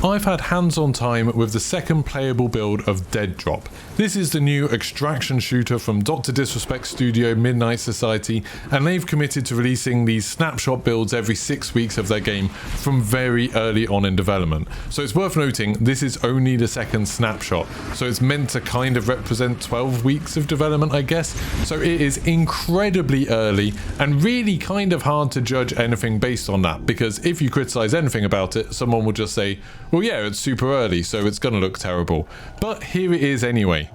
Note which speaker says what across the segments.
Speaker 1: I've had hands-on time with the second playable build of Deadrop. This is the new extraction shooter from Dr. Disrespect Studio Midnight Society, and they've committed to releasing these snapshot builds every 6 weeks of their game from very early on in development. So it's worth noting this is only the second snapshot, so it's meant to kind of represent 12 weeks of development, I guess. So it is incredibly early and really kind of hard to judge anything based on that, because if you criticize anything about it, someone will just say, well yeah, it's super early, so it's gonna look terrible. But here it is anyway.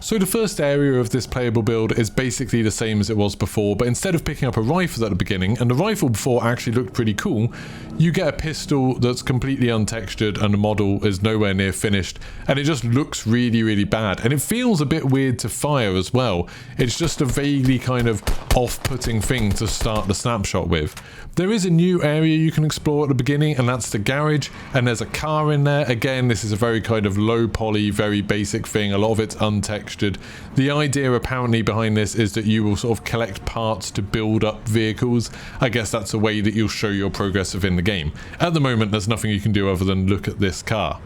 Speaker 1: So the first area of this playable build is basically the same as it was before, but instead of picking up a rifle at the beginning, and the rifle before actually looked pretty cool, you get a pistol that's completely untextured and the model is nowhere near finished, and it just looks really, really bad. And it feels a bit weird to fire as well. It's just a vaguely kind of off-putting thing to start the snapshot with. There is a new area you can explore at the beginning, and that's the garage, and there's a car in there. Again, this is a very kind of low poly, very basic thing. A lot of it's untextured. The idea apparently behind this is that you will sort of collect parts to build up vehicles. I guess that's a way that you'll show your progress within the game. At the moment, there's nothing you can do other than look at this car.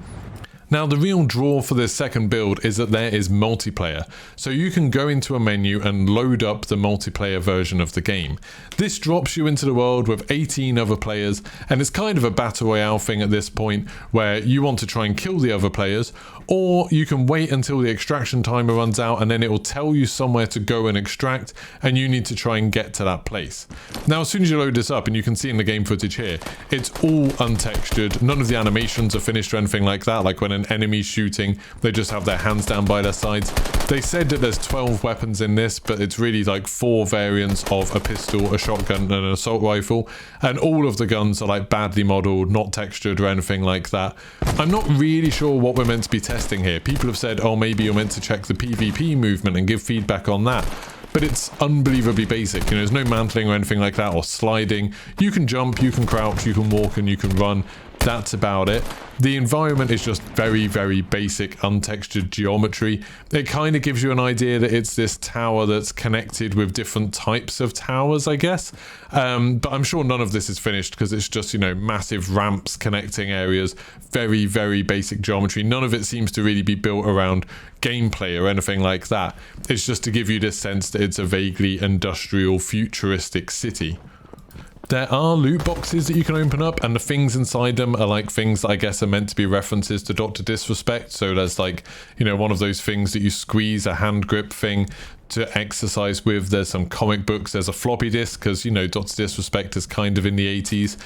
Speaker 1: Now, the real draw for this second build is that there is multiplayer, so you can go into a menu and load up the multiplayer version of the game. This drops you into the world with 18 other players, and it's kind of a battle royale thing at this point, where you want to try and kill the other players, or you can wait until the extraction timer runs out and then it will tell you somewhere to go and extract, and you need to try and get to that place. Now, as soon as you load this up, and you can see in the game footage here, it's all untextured. None of the animations are finished or anything like that, like when an enemy shooting, they just have their hands down by their sides. They said that there's 12 weapons in this, but it's really like 4 variants of a pistol, a shotgun, and an assault rifle, and all of the guns are like badly modeled, not textured or anything like that. I'm not really sure what we're meant to be testing here. People have said, oh, maybe you're meant to check the PvP movement and give feedback on that. But it's unbelievably basic. You know, there's no mantling or anything like that, or sliding. You can jump, you can crouch, you can walk, and you can run. That's about it. The environment is just very, very basic, untextured geometry. It kind of gives you an idea that it's this tower that's connected with different types of towers, I guess. But I'm sure none of this is finished, because it's just, you know, massive ramps connecting areas. Very, very basic geometry. None of it seems to really be built around gameplay or anything like that. It's just to give you this sense that it's a vaguely industrial, futuristic city. There are loot boxes that you can open up, and the things inside them are like things that I guess are meant to be references to Dr. Disrespect. So there's like, you know, one of those things that you squeeze, a hand grip thing to exercise with. There's some comic books, there's a floppy disk, because, you know, Dr. Disrespect is kind of in the 80s.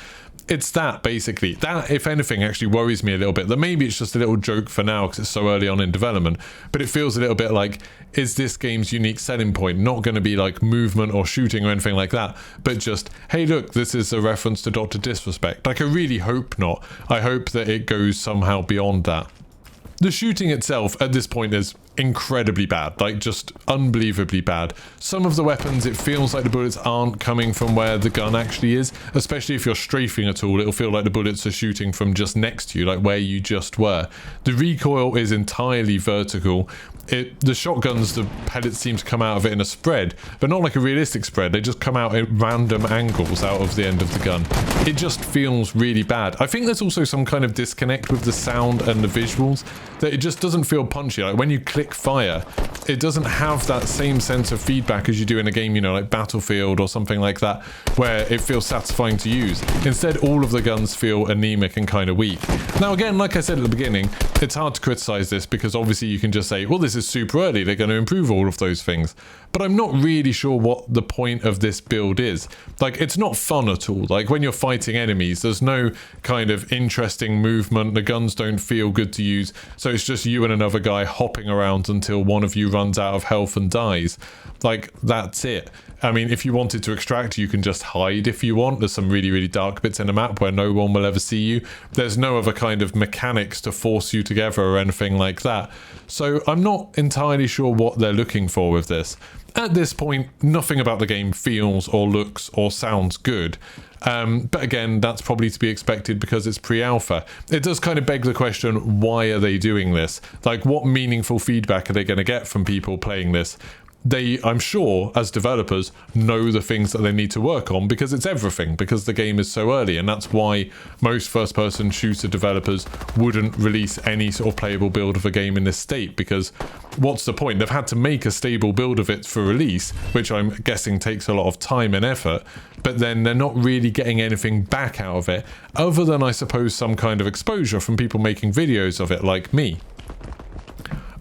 Speaker 1: It's that, basically. That, if anything, actually worries me a little bit. That maybe it's just a little joke for now because it's so early on in development, but it feels a little bit like, is this game's unique selling point not going to be like movement or shooting or anything like that, but just, hey look, this is a reference to Dr. Disrespect? Like, I really hope not. I hope that it goes somehow beyond that. The shooting itself at this point is incredibly bad, like just unbelievably bad. Some of the weapons, it feels like the bullets aren't coming from where the gun actually is, especially if you're strafing at all. It'll feel like the bullets are shooting from just next to you, like where you just were. The recoil is entirely vertical. The shotguns, the pellets seem to come out of it in a spread, but not like a realistic spread. They just come out at random angles out of the end of the gun. It just feels really bad. I think there's also some kind of disconnect with the sound and the visuals, that it just doesn't feel punchy. Like when you click fire, it doesn't have that same sense of feedback as you do in a game, you know, like Battlefield or something like that, where it feels satisfying to use. Instead, all of the guns feel anemic and kind of weak. Now again, like I said at the beginning, it's hard to criticize this because obviously you can just say, well, this is super early, they're going to improve all of those things. But I'm not really sure what the point of this build is. Like, it's not fun at all. Like, when you're fighting enemies, there's no kind of interesting movement. The guns don't feel good to use. So it's just you and another guy hopping around until one of you runs out of health and dies. Like, that's it. I mean, if you wanted to extract, you can just hide if you want. There's some really, really dark bits in the map where no one will ever see you. There's no other kind of mechanics to force you together or anything like that. So I'm not entirely sure what they're looking for with this. At this point, nothing about the game feels or looks or sounds good. But again, that's probably to be expected because it's pre-alpha. It does kind of beg the question, why are they doing this? Like, what meaningful feedback are they going to get from people playing this? they, I'm sure, as developers, know the things that they need to work on because it's everything, because the game is so early, and that's why most first-person shooter developers wouldn't release any sort of playable build of a game in this state, because what's the point? They've had to make a stable build of it for release, which I'm guessing takes a lot of time and effort, but then they're not really getting anything back out of it, other than, I suppose, some kind of exposure from people making videos of it, like me.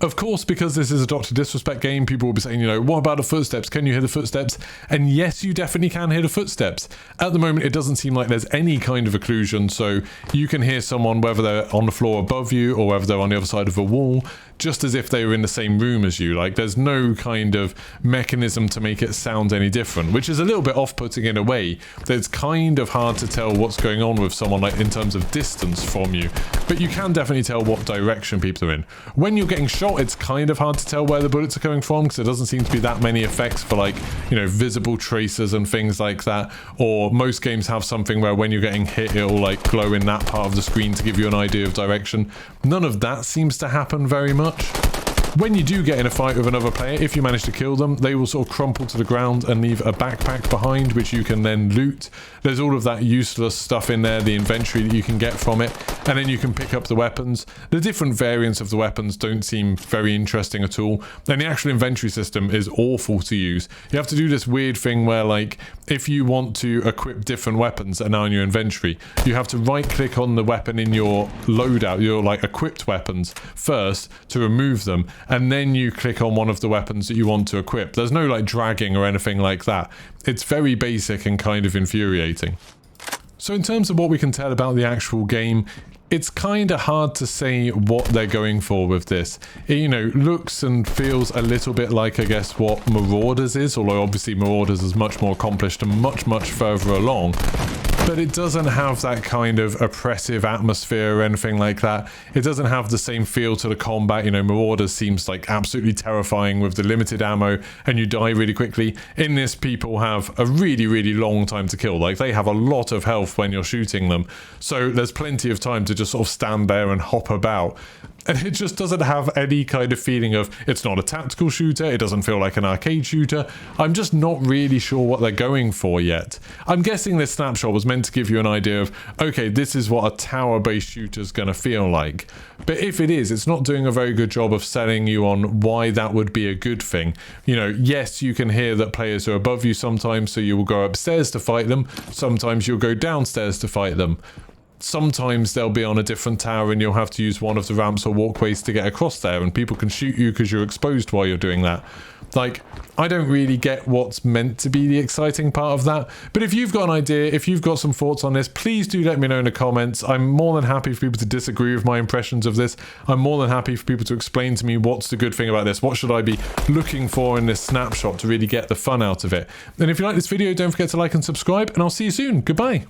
Speaker 1: Of course, because this is a Dr. Disrespect game, people will be saying, you know, what about the footsteps? Can you hear the footsteps? And yes, you definitely can hear the footsteps. At the moment, it doesn't seem like there's any kind of occlusion, so you can hear someone whether they're on the floor above you or whether they're on the other side of a wall, just as if they were in the same room as you. Like, there's no kind of mechanism to make it sound any different, which is a little bit off-putting in a way that it's kind of hard to tell what's going on with someone, like in terms of distance from you, but you can definitely tell what direction people are in. When you're getting shot, it's kind of hard to tell where the bullets are coming from, because there doesn't seem to be that many effects for, like, you know, visible tracers and things like that, or most games have something where when you're getting hit, it'll like glow in that part of the screen to give you an idea of direction. None of that seems to happen very much. When you do get in a fight with another player, if you manage to kill them, they will sort of crumple to the ground and leave a backpack behind, which you can then loot. There's all of that useless stuff in there, the inventory that you can get from it, and then you can pick up the weapons. The different variants of the weapons don't seem very interesting at all, and the actual inventory system is awful to use. You have to do this weird thing where, like, if you want to equip different weapons that are now in your inventory, you have to right-click on the weapon in your loadout, your, like, equipped weapons, first to remove them, and then you click on one of the weapons that you want to equip. There's no, like, dragging or anything like that. It's very basic and kind of infuriating. So in terms of what we can tell about the actual game, it's kind of hard to say what they're going for with this. It, you know, looks and feels a little bit like, I guess, what Marauders is, although obviously Marauders is much more accomplished and much, much further along. But it doesn't have that kind of oppressive atmosphere or anything like that. It doesn't have the same feel to the combat. You know, Marauders seems like absolutely terrifying with the limited ammo and you die really quickly. In this, people have a really, really long time to kill. Like, they have a lot of health when you're shooting them. So there's plenty of time to just sort of stand there and hop about. And it just doesn't have any kind of feeling of, it's not a tactical shooter, it doesn't feel like an arcade shooter. I'm just not really sure what they're going for yet. I'm guessing this snapshot was meant to give you an idea of, okay, this is what a tower-based shooter's gonna feel like. But if it is, it's not doing a very good job of selling you on why that would be a good thing. You know, yes, you can hear that players are above you sometimes, so you will go upstairs to fight them. Sometimes you'll go downstairs to fight them. Sometimes they'll be on a different tower and you'll have to use one of the ramps or walkways to get across there, and people can shoot you because you're exposed while you're doing that. Like, I don't really get what's meant to be the exciting part of that. But if you've got an idea, if you've got some thoughts on this, please do let me know in the comments. I'm more than happy for people to disagree with my impressions of this. I'm more than happy for people to explain to me what's the good thing about this. What should I be looking for in this snapshot to really get the fun out of it? And if you like this video, don't forget to like and subscribe, and I'll see you soon. Goodbye.